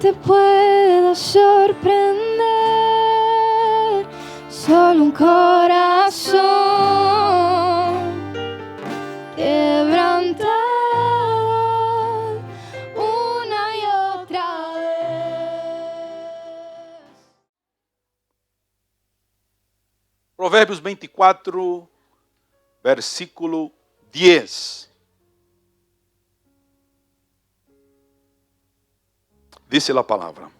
te pueda sorprender, solo un corazón quebrantado una y otra vez. Provérbios 24, versículo 10. Dice la palabra: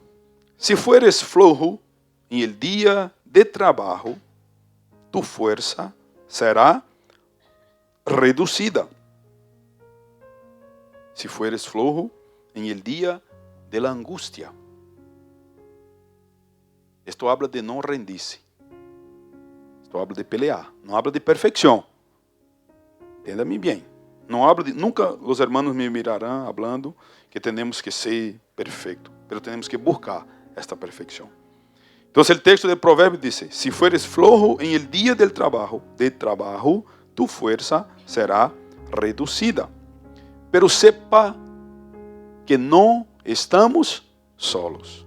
si fueres flojo en el día de trabajo, tu fuerza será reducida. Si fueres flojo en el día de la angustia. Esto habla de no rendirse. Esto habla de pelear. No habla de perfección. Entenda-me bem. Não hablo de, nunca os hermanos me mirarão hablando que temos que ser perfeito, pero temos que buscar esta perfeição. Então, o texto de Provérbio diz: si fueres flojo en el día del trabajo, tu fuerza será reducida. Pero sepa que não estamos solos.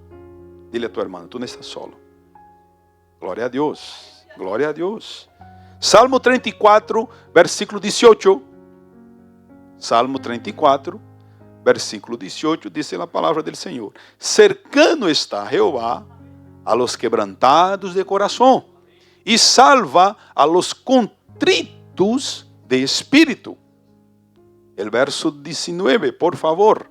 Dile a tu hermano: tu não estás solo. Glória a Deus. Glória a Deus. Salmo 34, versículo 18. Salmo 34, versículo 18, diz a palavra do Senhor: cercano está Jehová a los quebrantados de coração e salva a los contritos de espírito. El verso 19, por favor.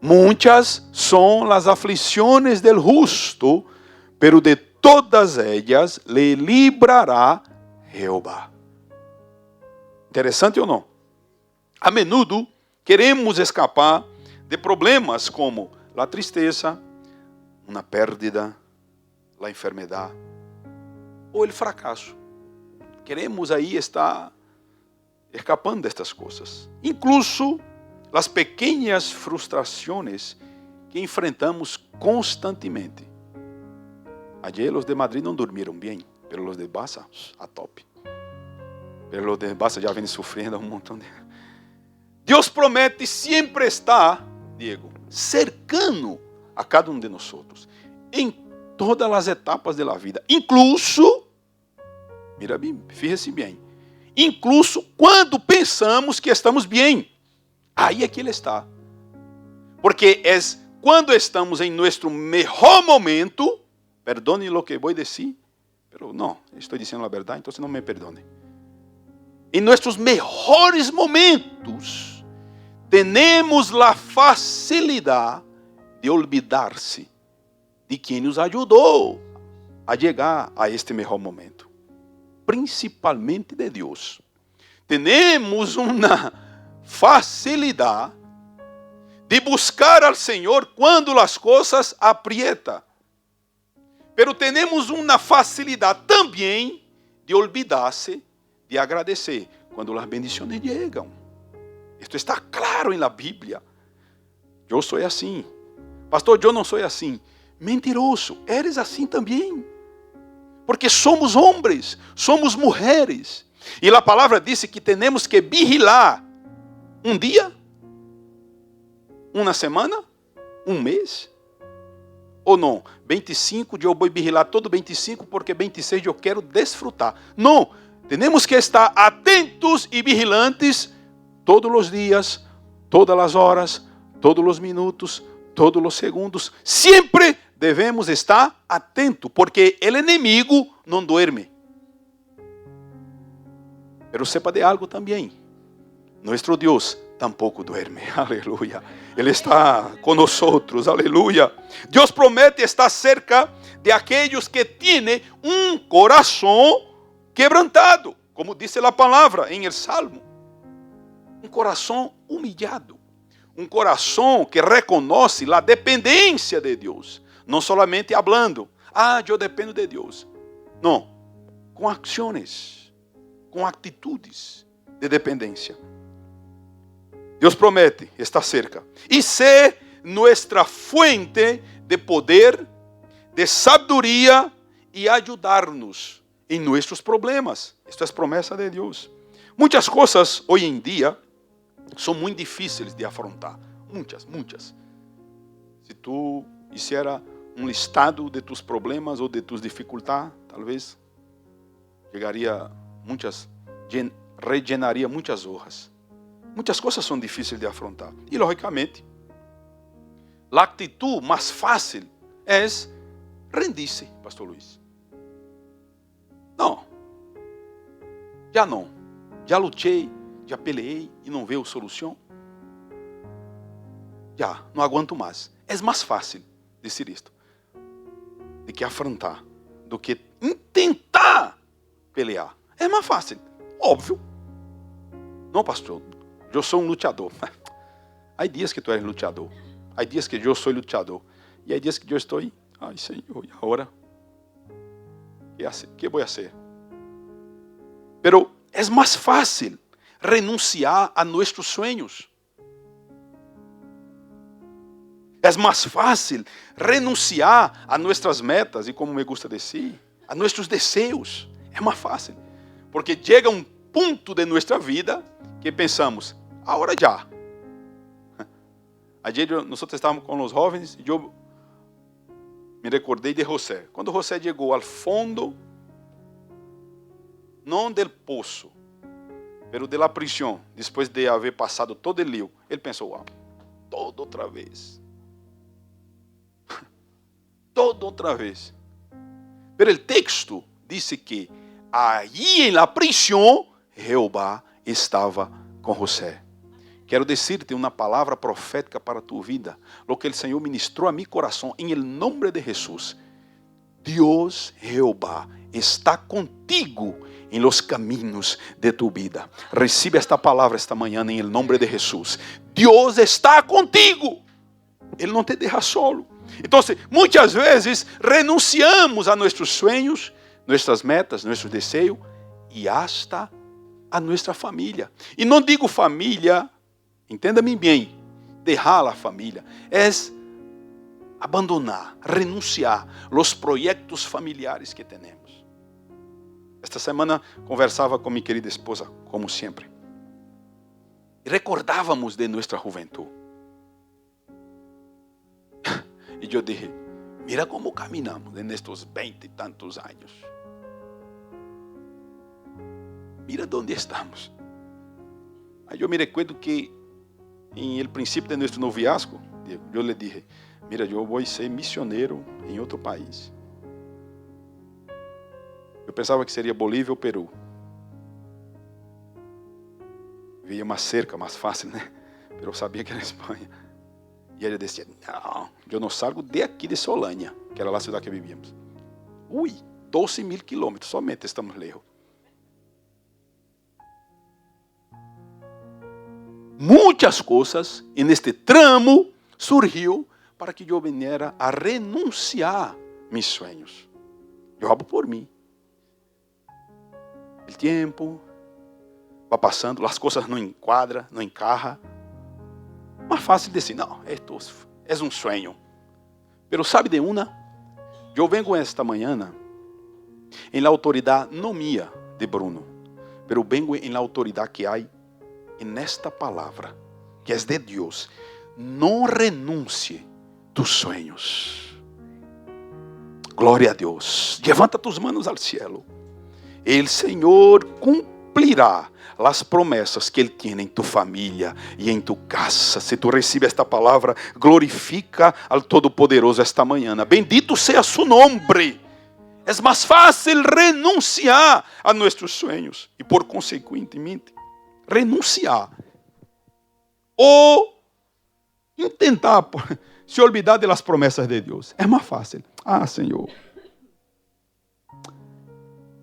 Muchas son las aflicciones del justo, pero de todas ellas le librará Jehová. Interessante ou não? A menudo queremos escapar de problemas como a tristeza, uma pérdida, a enfermidade ou o fracasso. Queremos aí estar escapando destas coisas. Incluso as pequenas frustrações que enfrentamos constantemente. Ayer os de Madrid não dormiram bem, pero os de Barça, a top. Pero os de Barça já vêm sofrendo um montão de... Deus promete sempre estar, Diego, cercano a cada um de nós outros, em todas as etapas da vida, incluso, mira bem, fíjese bem, incluso quando pensamos que estamos bem, aí é que Ele está, porque é quando estamos em nosso melhor momento, perdone lo que vou dizer, pero não, estou dizendo a verdade, então não me perdone. Em nossos melhores momentos, temos a facilidade de olvidar-se de quem nos ajudou a chegar a este melhor momento, principalmente de Deus. Temos uma facilidade de buscar ao Senhor quando as coisas aprietam, pero temos uma facilidade também de olvidar-se de agradecer quando as bendições chegam. Isto está claro na Bíblia. Eu sou assim. Pastor, eu não sou assim. Mentiroso, eres assim também. Porque somos homens, somos mulheres. E a palavra diz que temos que vigilar um dia, uma semana, um mês. Ou não? 25 eu vou vigilar todo 25 porque 26 eu quero desfrutar. Não. Temos que estar atentos e vigilantes todos os dias, todas as horas, todos os minutos, todos os segundos. Sempre devemos estar atentos, porque o inimigo não dorme. Pero sepa de algo também. Nosso Deus tampouco duerme. Aleluia. Ele está conosco. Aleluia. Deus promete estar cerca de aqueles que têm um coração quebrantado, como diz a palavra em el Salmo. Um coração humilhado, um coração que reconhece a dependência de Deus, não somente falando, eu dependo de Deus. Não, com ações, com atitudes de dependência. Deus promete estar cerca e ser nossa fuente de poder, de sabedoria e ajudar-nos em nossos problemas. Isto é promessa de Deus. Muitas coisas hoje em dia são muito difíceis de afrontar. Muitas. se tu hiciera um listado de tus problemas ou de tus dificuldades, talvez rellenaria muitas hojas. Muitas coisas são difíceis de afrontar. E, logicamente, a atitude mais fácil é rendir-se, Pastor Luiz. Não. Já lutei, já peleei e não veio solução. Já, não aguento mais. É mais fácil dizer isto do que afrontar, do que tentar pelear. É mais fácil, óbvio. Não, pastor, eu sou um lutador. Há dias que tu eres lutador. Há dias que eu sou lutador. E há dias que eu estou, ai Senhor, e agora? ¿Qué voy a hacer? Pero é mais fácil renunciar a nossos sonhos. É mais fácil renunciar a nossas metas e, como me gusta dizer, a nossos desejos. É mais fácil. Porque chega um ponto de nossa vida que pensamos, agora já. Ayer nós estávamos com os jovens e eu me recordei de José. Quando José chegou ao fundo, não do poço, mas da prisão, depois de haver passado todo o lío, ele pensou, todo outra vez. Todo outra vez. Mas o texto diz que aí em la prisão, Jeová estava com José. Quero dizer-te uma palavra profética para tu vida. Lo que o Senhor ministrou a mi coração, em el nombre de Jesus. Deus, Jeová, está contigo em los caminhos de tu vida. Recibe esta palavra esta manhã em el nombre de Jesus. Deus está contigo. Ele não te deixa solo. Então, muitas vezes renunciamos a nossos sonhos, nossas metas, nossos desejos e hasta a nossa família. E não digo família, entenda-me bem, deixar a família, é abandonar, renunciar os projetos familiares que temos. Esta semana conversava com minha querida esposa, como sempre, e recordávamos de nossa juventude. E eu dije, mira como caminhamos nestes 20 e tantos anos. Mira onde estamos. Aí eu me recuerdo que em el princípio de nosso noviazgo, eu lhe dije, mira, eu vou ser missioneiro em outro país. Eu pensava que seria Bolívia ou Peru. Via mais cerca, mais fácil, né? Mas eu sabia que era Espanha. E ele dizia, não, eu não salgo de aqui de Solânia, que era lá a cidade que vivíamos. 12.000 quilômetros, somente estamos lejos. Muitas coisas neste tramo surgiu para que eu viera a renunciar meus sonhos. Eu hablo por mim. O tempo vai passando, as coisas não enquadram, não encaixam. Mais fácil dizer, não, esto é um sonho. Pero sabe de uma? Eu vengo esta manhã em la autoridade não minha de Bruno, pero vengo em la autoridade que há nesta palavra, que é de Deus. Não renuncie tus sonhos. Glória a Deus. Levanta tus manos al cielo. El Senhor cumprirá as promessas que Ele tem em tu família e em tu casa. Se tu recebes esta palavra, glorifica ao Todo-Poderoso esta manhã. Bendito seja su nombre. É mais fácil renunciar a nossos sonhos e, por consequentemente, renunciar ou tentar se olvidar das promessas de Deus. É mais fácil. Senhor.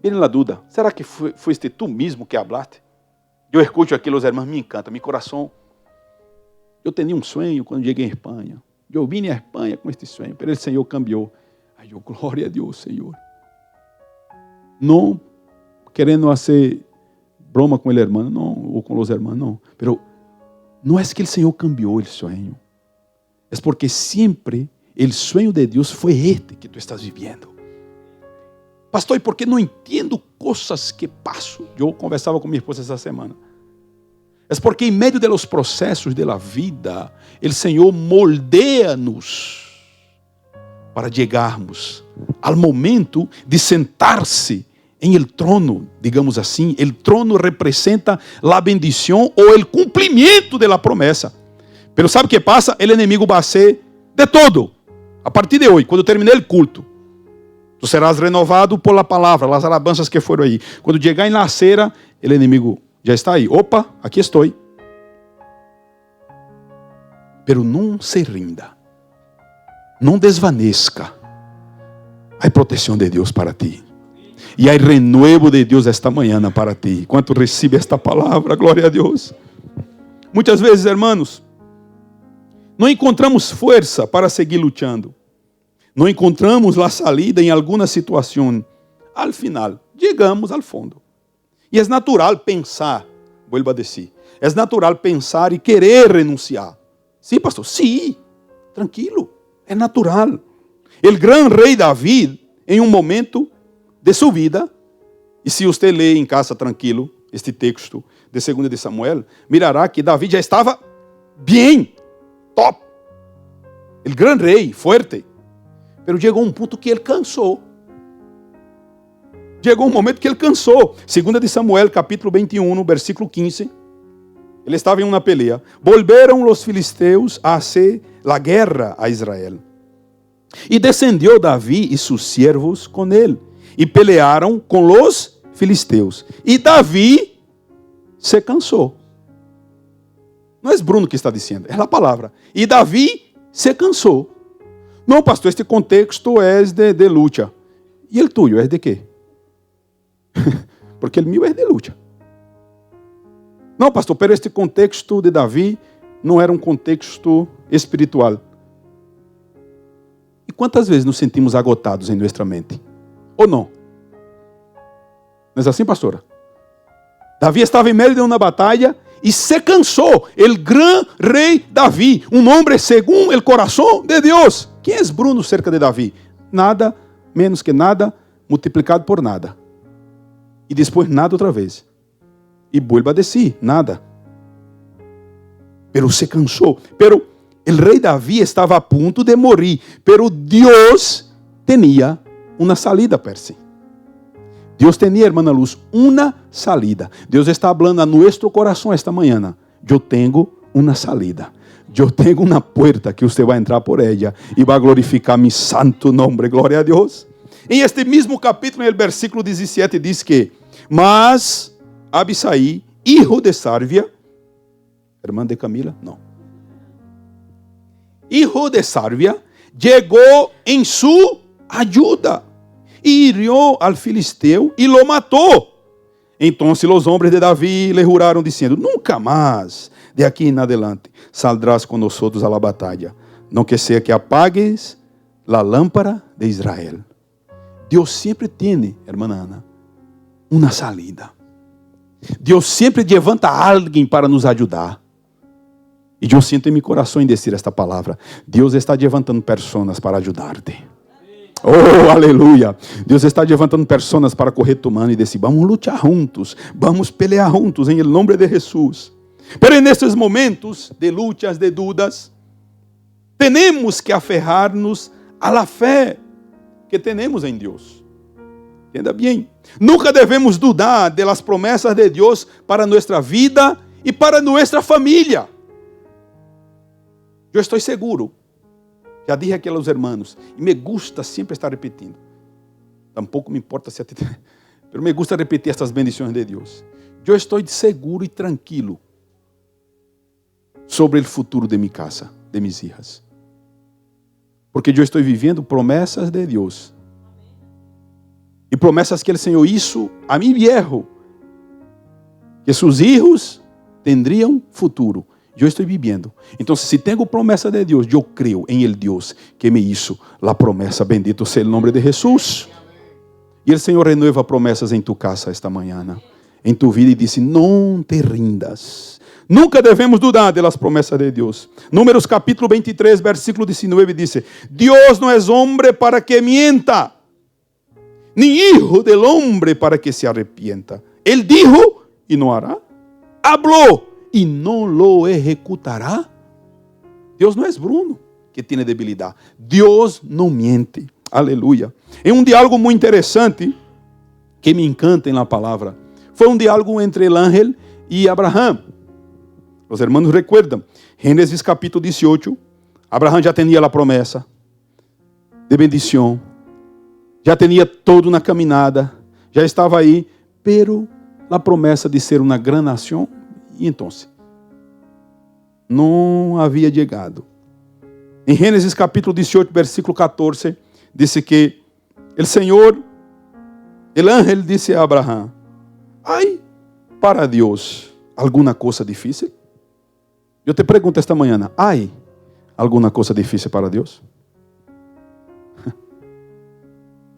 Viene la duda, será que fuiste tu mesmo que hablaste? Eu escuto aquilo, os irmãos, me encanta, meu coração. Eu tinha um sonho quando cheguei em Espanha. Eu vim à Espanha com este sonho, mas o Senhor cambiou. Aí eu, glória a Deus, Senhor. Não querendo fazer broma com o irmão, não, ou com os irmãos, não. Mas não é que o Senhor cambiou o sonho. É porque sempre o sonho de Deus foi este que tu estás vivendo. Pastor, e por que não entendo coisas que passo? Eu conversava com minha esposa essa semana. Es porque en medio de los procesos de la vida, el Señor moldea-nos para llegarmos al momento de sentar-se em el trono, digamos assim. El trono representa la bendición o el cumplimiento de la promesa. Pero sabe o que passa? El enemigo vai ser de todo. A partir de hoje, quando terminar o culto, tu serás renovado por la palavra, las alabanzas que foram aí. Quando chegar em la cera, el enemigo já está aí. Opa, aqui estou. Pero não se rinda. Não desvaneça. Há proteção de Deus para ti. E há renuevo de Deus esta manhã para ti. Quanto recebe esta palavra, glória a Deus. Muitas vezes, hermanos, não encontramos força para seguir lutando. Não encontramos a salida em alguma situação. Al final, chegamos ao fundo. E é natural pensar, vuelvo a dizer, é natural pensar e querer renunciar. Sim, pastor, sim, tranquilo, é natural. O grande rei David, em um momento de sua vida, e se você lê em casa tranquilo este texto de 2 de Samuel, mirará que David já estava bem, top. O grande rei, forte. Mas chegou um ponto que ele cansou. Chegou um momento que ele cansou. 2 de Samuel, capítulo 21, versículo 15. Ele estava em uma peleia. Volveram os filisteus a hacer la guerra a Israel. E descendeu Davi e seus servos com ele. E pelearam com os filisteus. E Davi se cansou. Não é Bruno que está dizendo, é a palavra. E Davi se cansou. Não, pastor, este contexto é de luta. E o tuyo é de quê? Porque o meu é de luta. Não, pastor, pero este contexto de Davi não era um contexto espiritual. E quantas vezes nos sentimos agotados em nossa mente? Ou não? Não é assim, pastora? Davi estava em meio de uma batalha e se cansou. O grande rei Davi, um homem segundo o coração de Deus. Quem é Bruno cerca de Davi? Nada, menos que nada, multiplicado por nada. E depois nada outra vez. E vuelve a decir, nada. Pero se cansou. Pero o rei Davi estava a ponto de morrer. Pero Deus tinha uma salida para si. Deus tinha, irmã Luz, uma salida. Deus está falando a nosso coração esta manhã. Eu tenho uma salida. Eu tenho uma porta que você vai entrar por ela e vai glorificar meu santo nome. Glória a Deus. Em este mesmo capítulo, no versículo 17, diz que: Mas Abisai, hijo de Sárvia, irmã de Camila, não. Hijo de Sárvia, chegou em sua ajuda e hirió al filisteu e lo matou. Então os homens de Davi le juraram, dizendo: Nunca mais de aqui em adelante saldrás com nós a la batalha, não que seja que apagues la lâmpada de Israel. Deus sempre tem, irmã Ana, uma salida. Deus sempre levanta alguém para nos ajudar. E eu sinto em meu coração em dizer esta palavra: Deus está levantando pessoas para ajudar-te. Oh, aleluia! Deus está levantando pessoas para correr tu mano e dizer: vamos lutar juntos, vamos pelear juntos em nome de Jesus. Pero nesses momentos de lutas, de dudas, temos que aferrar-nos a la fé que temos em Deus. Entenda bem. Nunca devemos dudar de las promessas de Deus para nossa vida e para nossa família. Eu estou seguro. Já dije aqui aos hermanos, e me gusta sempre estar repetindo. Tampouco me importa se a ti, mas me gusta repetir estas bendições de Deus. Eu estou seguro e tranquilo sobre o futuro de minha casa, de minhas filhas. Porque eu estou vivendo promessas de Deus. E promessas que o Senhor hizo a mim viejo, que seus filhos teriam futuro. Eu estou vivendo. Então, se tenho promessa de Deus, eu creio em el Deus que me hizo a promessa. Bendito seja o nome de Jesus. E o Senhor renueva promessas em tu casa esta manhã, em tu vida, e disse: não te rindas. Nunca devemos dudar das promessas de Deus. Números capítulo 23, versículo 19 diz: Deus não é homem para que mienta, nem hijo del hombre para que se arrepienta. Ele dijo e não hará. Habló y no lo ejecutará. Dios no es Bruno, que tiene debilidad. Dios no miente. Aleluia. É um diálogo muito interessante, que me encanta na palavra. Foi um diálogo entre el ángel e Abraham. Os hermanos recuerdam. Gênesis capítulo 18. Abraham já tinha a promessa de bendição. Já tinha todo na caminhada. Já estava aí. Pero a promessa de ser uma grande nação. E então? Não havia chegado. Em Gênesis capítulo 18, versículo 14, diz que o Senhor, o ángel disse a Abraham: "Hay para Deus alguma coisa difícil?" Eu te pergunto esta manhã: ¿hay alguma coisa difícil para Deus?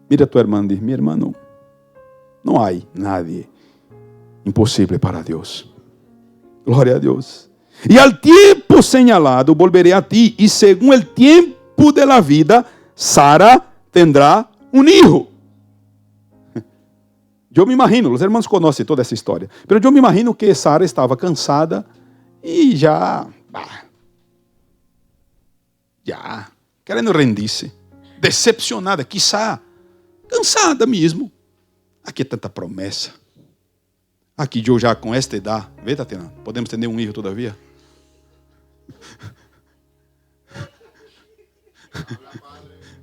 Mira a tua irmã e diz: "Minha irmã, não há nadie impossível para Deus." Glória a Deus. E al tiempo señalado volveré a ti, e según el tiempo de la vida, Sara tendrá un hijo. Eu me imagino, os irmãos conhecem toda essa história, mas eu me imagino que Sara estava cansada e já querendo rendir-se, decepcionada, quizá cansada mesmo. Aqui é tanta promessa. Aqui eu já com esta idade, vê, Tatiana, podemos ter um filho todavia?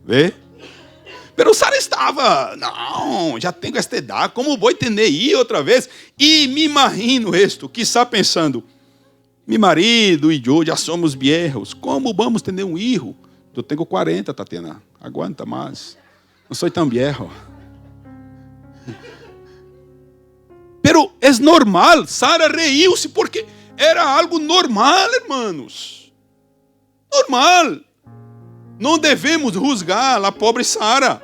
Vê? Pero Sara estava, não, já tenho esta idade, como vou entender ir outra vez? E me imagino isto, quizá pensando: meu marido e eu já somos viejos, como vamos ter um filho? Eu tenho 40, Tatiana, aguanta mais, não sou tão viejo. Pero é normal, Sara riu-se porque era algo normal, irmãos. Normal. Não devemos juzgar a pobre Sara.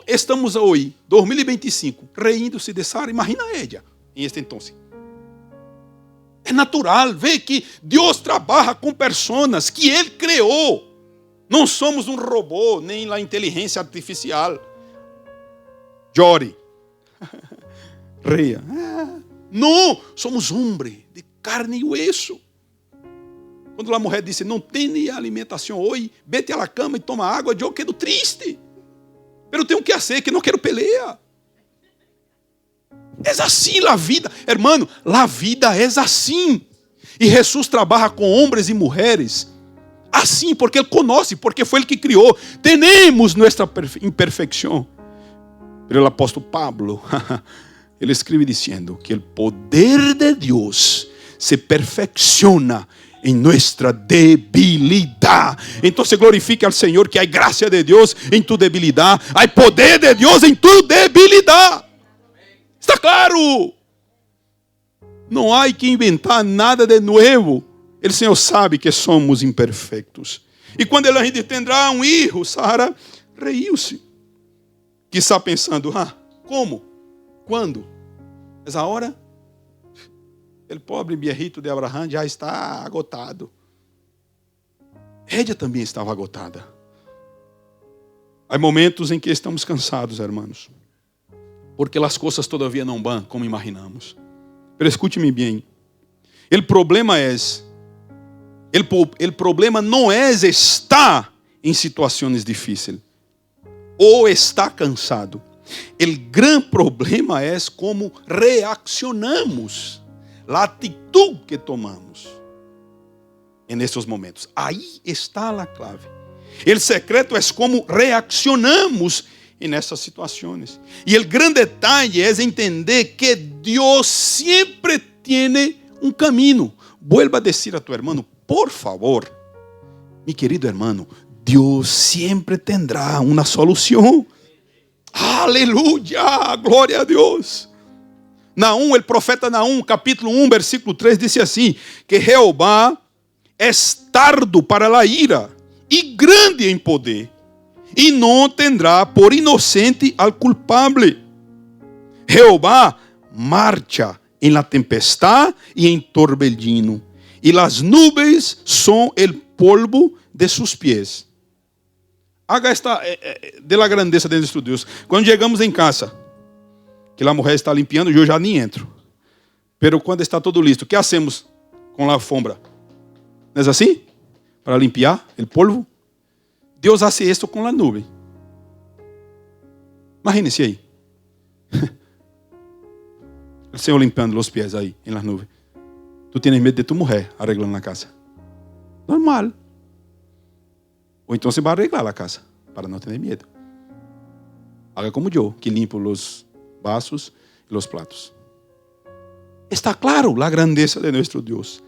Estamos hoje, 2025, rindo-se de Sara. Imagina ela em este entonces. É natural ver que Deus trabalha com pessoas que Ele criou. Não somos um robô, nem a inteligência artificial. Llore. Ria. Não, somos homens de carne e hueso. Quando a mulher disse: não tem alimentação hoje, vete à cama e toma água, eu quedo triste. Pero tenho que fazer, que não quero pelear. É assim a vida. Hermano, a vida é assim. E Jesus trabalha com homens e mulheres assim, porque Ele conhece, porque foi Ele que criou. Temos nossa imperfeição. Pero o apóstolo Pablo, ele escreve dizendo que o poder de Deus se perfecciona em nossa debilidade. Então se glorifica ao Senhor que há graça de Deus em tu debilidade, há poder de Deus em tu debilidade. Está claro? Não há que inventar nada de novo. O Senhor sabe que somos imperfeitos. E quando ele ainda tendrá um filho, Sara riu-se. Que está pensando: como? Quando? Mas a hora? O pobre viejito de Abraham já está agotado. Ela também estava agotada. Há momentos em que estamos cansados, irmãos, porque as coisas todavia não vão como imaginamos. Mas escute-me bem. O problema não é estar em situações difíceis ou está cansado. O grande problema é como reaccionamos, a atitude que tomamos nesses momentos. Aí está a clave. O secreto é como reaccionamos nessas situações. E o grande detalhe é entender que Deus sempre tem um caminho. Vuelva a dizer a tu hermano, por favor, mi querido hermano, Deus sempre tendrá uma solução. Aleluia, glória a Deus. Naum, o profeta Naum, capítulo 1, versículo 3, disse assim, que Jeová é tardo para a ira e grande em poder, e não tendrá por inocente al culpable. Jeová marcha em la tempestade e em torbellino, e las nubes são el polvo de sus pies. Haga esta de la grandeza de nuestro Deus. Quando chegamos em casa, que que a mulher está limpiando, eu já nem entro. Pero quando está todo listo, o que hacemos com a alfombra? Não é assim? Para limpiar o polvo. Deus hace esto com a nuvem. Imagine-se aí. O Senhor limpando os pés aí, em las nuvens. Tu tienes medo de tu mulher arreglando na casa. Normal. Ou então você vai arreglar a casa, para não ter medo. Haga como eu, que limpo os vasos e os pratos. Está claro a grandeza de nosso Deus.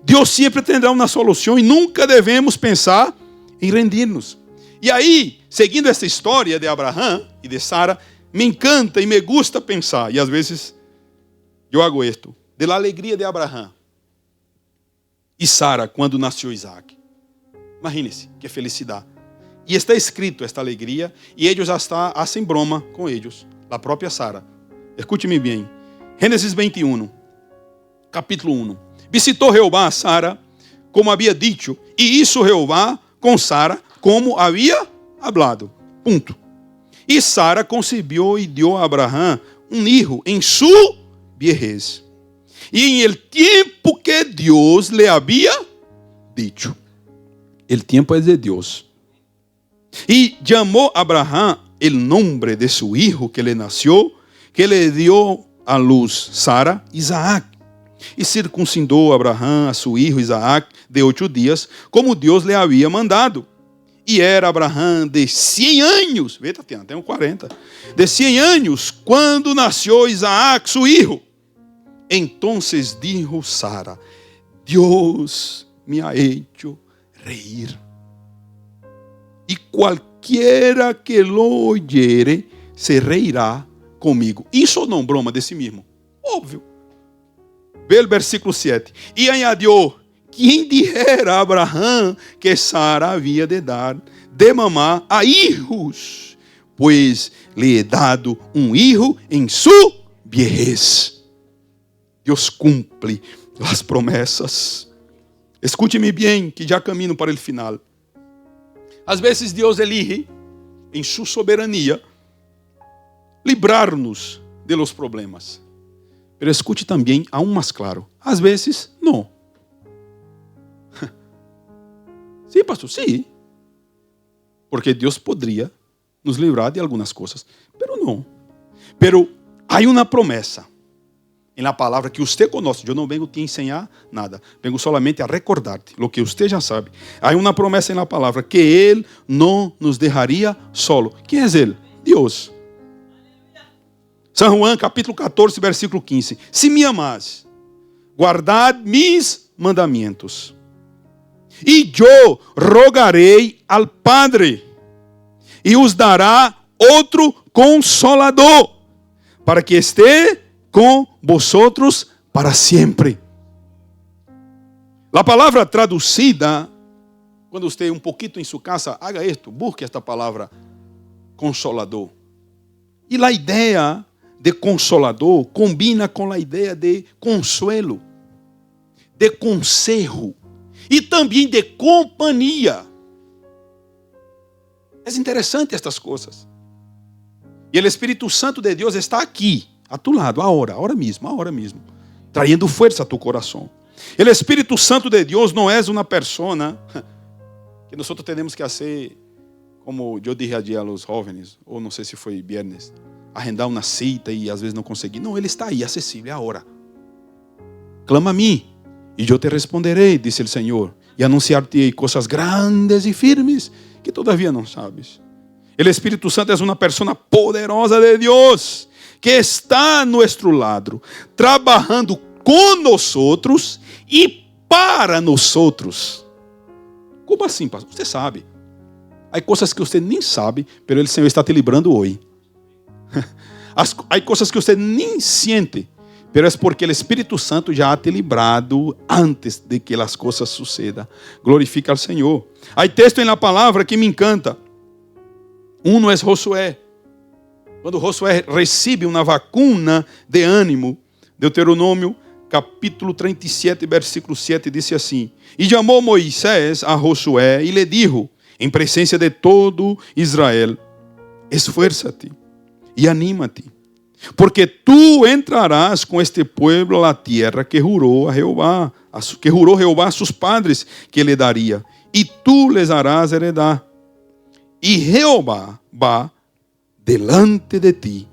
Deus sempre terá uma solução e nunca devemos pensar em rendir-nos. E aí, seguindo essa história de Abraão e de Sara, me encanta e me gusta pensar, e às vezes eu hago isto, de la alegria de Abraão e Sara quando nasceu Isaac. Imagine-se, que felicidade. E está escrito esta alegria, e eles já hacen broma com eles, a própria Sara. Escute-me bem. Gênesis 21, capítulo 1. Visitou Jeová a Sara, como havia dicho, e hizo Jeová com Sara, como havia hablado. Ponto. E Sara concebeu e deu a Abraão um hijo em sua viejez. E em el tempo que Deus lhe havia dicho. El tempo é de Deus. E chamou Abraão o nome de seu hijo que lhe nasceu, que lhe deu a luz Sara, Isaac. E circuncidou Abraão a seu hijo Isaac de 8 dias, como Deus lhe havia mandado. E era Abraão de 100 anos, vê, Tatiana, tem 40, de 100 anos, quando nasceu Isaac, seu hijo. Entonces dijo Sara, Deus me ha hecho reír. E qualquer que lo oyere se reirá comigo. Isso não broma de si mesmo? Óbvio. Vê o versículo 7. E añadiu, quem dijera a Abraão que Sara havia de dar de mamar a hijos, pois lhe he dado um hijo em sua viejez. Deus cumpre as promessas. Escute-me bem, que já caminho para o final. Às vezes Deus elige, em sua soberania, livrar-nos de los problemas. Pero escute também, aún mais claro, às vezes não. Sim, pastor, sim. Porque Deus poderia nos livrar de algumas coisas, pero não. Pero há uma promessa na palavra que você conhece. Eu não venho te ensinar nada, venho solamente a recordar-te o que você já sabe. Há uma promessa na palavra que Ele não nos deixaria solo. Quem é Ele? Deus. São João, capítulo 14, versículo 15. Se me amas, guardad mis mandamentos. E eu rogarei ao Padre, e os dará outro consolador, para que esteja com vosotros para sempre. A palavra traduzida, quando você um pouquinho em sua casa, haga isto, busque esta palavra consolador. E a ideia de consolador combina com a ideia de consuelo, de conselho e também de companhia. É interessante estas coisas. E o Espírito Santo de Deus está aqui, a tu lado, agora mesmo, trayendo força a tu coração. O Espírito Santo de Deus não é uma persona que nós temos que fazer, como eu dije ayer a los jóvenes, ou não sei se foi viernes, arrendar uma cita e às vezes não conseguir. Não, Ele está aí, acessível, agora. Clama a mim, e eu te responderei, disse o Senhor, e anunciar-te coisas grandes e firmes, que todavia não sabes. O Espírito Santo é uma persona poderosa de Deus, que está a nosso lado, trabalhando conosco e para nós. Como assim, pastor? Você sabe. Há coisas que você nem sabe, mas o Senhor está te librando hoje. Há coisas que você nem sente, mas é porque o Espírito Santo já ha te librado antes de que as coisas sucedam. Glorifica ao Senhor. Há texto na palavra que me encanta. Um é Josué. Quando Josué recebe uma vacuna de ânimo, Deuteronômio, capítulo 37, versículo 7, diz assim: E chamou Moisés a Josué e lhe dijo, em presença de todo Israel: Esfuerza-te e anima-te, Porque tú entrarás con este pueblo a la tierra que juró a Jehová, a sus padres que le daría, y tú les harás heredar. Y Jehová va delante de ti.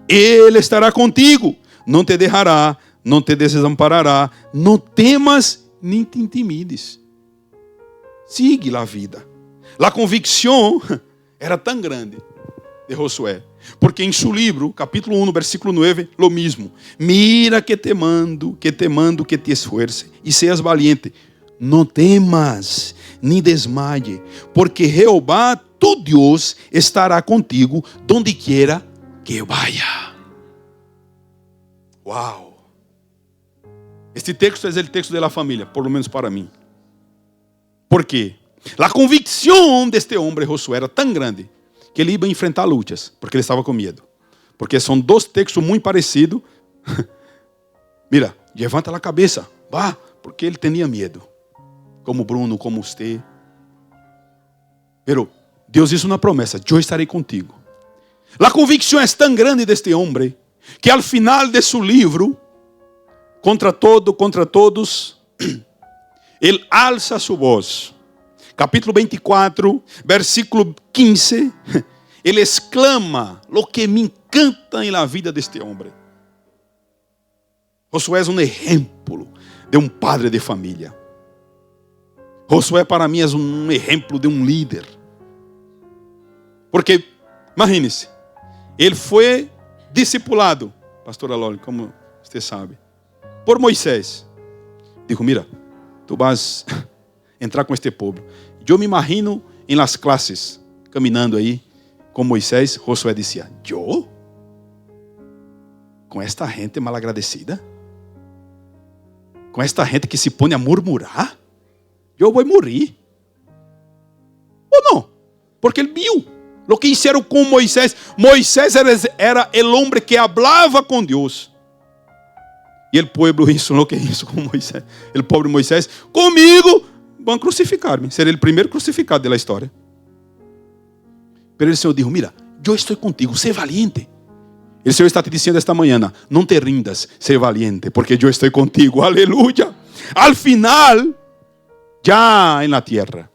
Él estará contigo, no te dejará, no te desamparará. No temas ni te intimides. Sigue la vida. La convicción era tan grande de Josué, porque em seu livro, capítulo 1, versículo 9, lo mismo. Mira que te mando que te esfuerce e seas valiente. No temas, ni desmaye, porque Jehová, tu Dios, estará contigo donde quiera que vaya. Wow. Este texto é o texto da família, por lo menos para mim. Por quê? A convicção deste homem, Josué, era tão grande que ele ia enfrentar lutas, porque ele estava com medo. Porque são dois textos muito parecidos. Mira, levanta a cabeça, vá, porque ele tinha medo. Como Bruno, como você. Pero Deus hizo uma promessa: eu estarei contigo. A convicção é tão grande deste homem que al final de seu livro, contra todos, ele alça sua voz. Capítulo 24, versículo 15, ele exclama lo que me encanta na vida deste homem. Josué é um exemplo de padre de família. Josué para mim é exemplo de líder. Porque, imagine-se, ele foi discipulado, pastora Loli, como você sabe, por Moisés. Digo, mira, tu vas entrar com este povo. Eu me imagino em las classes, caminhando aí com Moisés. Josué dizia: eu? Com esta gente malagradecida? Com esta gente que se põe a murmurar? Eu vou morrer. Ou não? Porque ele viu o que fizeram com Moisés. Moisés era o homem que falava com Deus. E o povo hizo o que hizo com Moisés. O pobre Moisés, comigo vão crucificar-me. Serei o primeiro crucificado da história. Pero o Senhor disse: mira, eu estou contigo, sé valiente. O Senhor está te dizendo esta manhã: não te rindas, sé valiente, porque eu estou contigo. Aleluia. Al final, já na terra.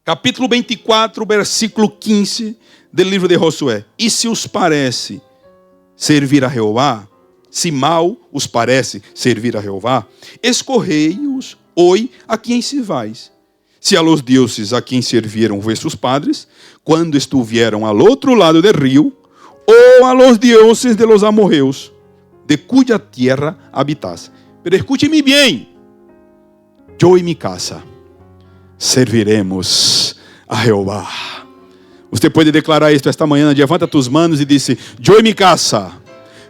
Capítulo 24, versículo 15 do livro de Josué. E se os parece servir a Jeová, se mal os parece servir a Jeová, escorrei-os hoje a quem se vais. Se a los deuses a quem serviram vossos padres, quando estuvieron al outro lado do rio, ou a los deuses de los amorreus, de cuya tierra habitas. Pero escúcheme bem, eu e minha casa serviremos a Jeová. Você pode declarar isto esta manhã. Levanta tus manos e diz: eu e minha casa.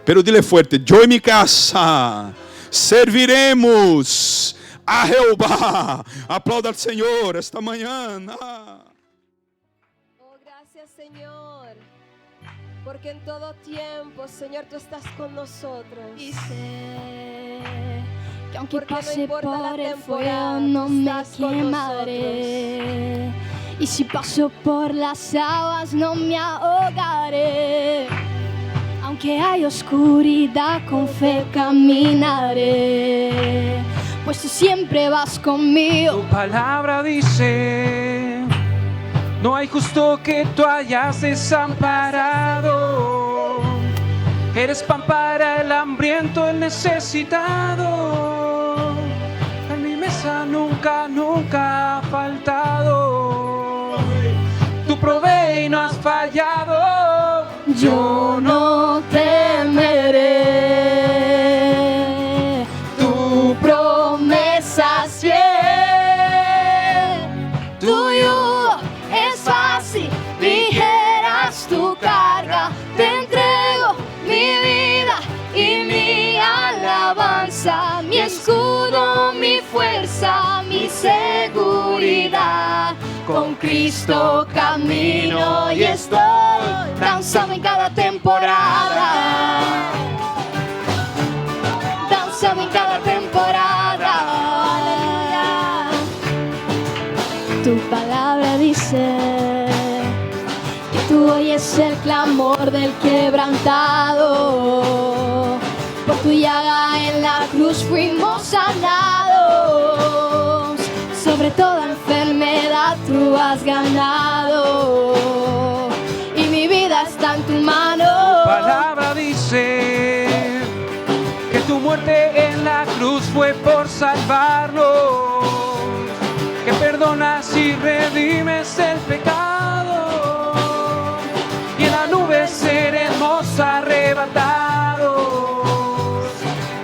Pero dile fuerte: eu e minha casa serviremos a Jeová. Aplauda al Senhor esta manhã. Oh, gracias, Señor, porque en todo tiempo, Señor, tú estás con nosotros. Y sé que aunque Porque no pase importa la por el temporada, fuego no me estás con quemaré. Y si paso por las aguas no me ahogaré. Aunque hay oscuridad, con fe caminaré. Pues tú siempre vas conmigo. Tu palabra dice: no hay justo que tú hayas desamparado. Eres pan para el hambriento, el necesitado. En mi mesa nunca, nunca ha faltado. Tú provee y no has fallado. Yo no temeré. Tu promesa es fiel. Tuyo es fácil, ligeras tu carga. Te entrego mi vida y mi alabanza, mi escudo, mi fuerza, mi seguridad. Con Cristo camino y estoy danzando en cada temporada. Danzando en cada temporada. Aleluya. Tu palabra dice que tú oyes el clamor del quebrantado. Por tu llaga en la cruz fuimos sanados. Sobre toda enfermedad tú has ganado. Y mi vida está en tu mano. Tu palabra dice que tu muerte en la cruz fue por salvarnos, que perdonas y redimes el pecado, y en la nube seremos arrebatados,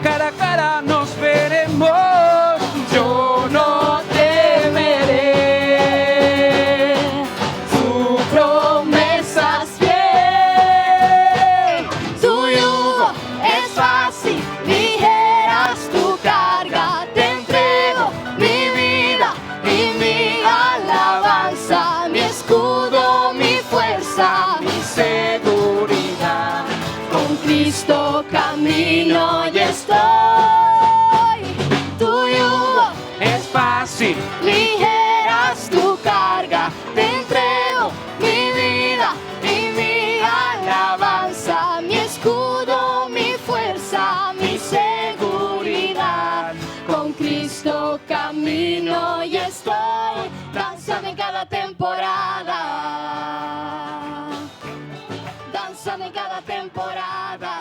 cara a cara nos veremos. Yo no temeré, tu promesa es fiel, Tu yugo es fácil, ligera es tu carga. Te entrego mi vida y mi alabanza, mi escudo, mi fuerza, mi seguridad. con Cristo camino y estoy. Tu yugo Es fácil, ligera es tu carga. Te entrego mi vida y mi alabanza, mi escudo, mi fuerza, mi seguridad. Con Cristo camino y estoy, danzando en cada temporada, danzando en cada temporada.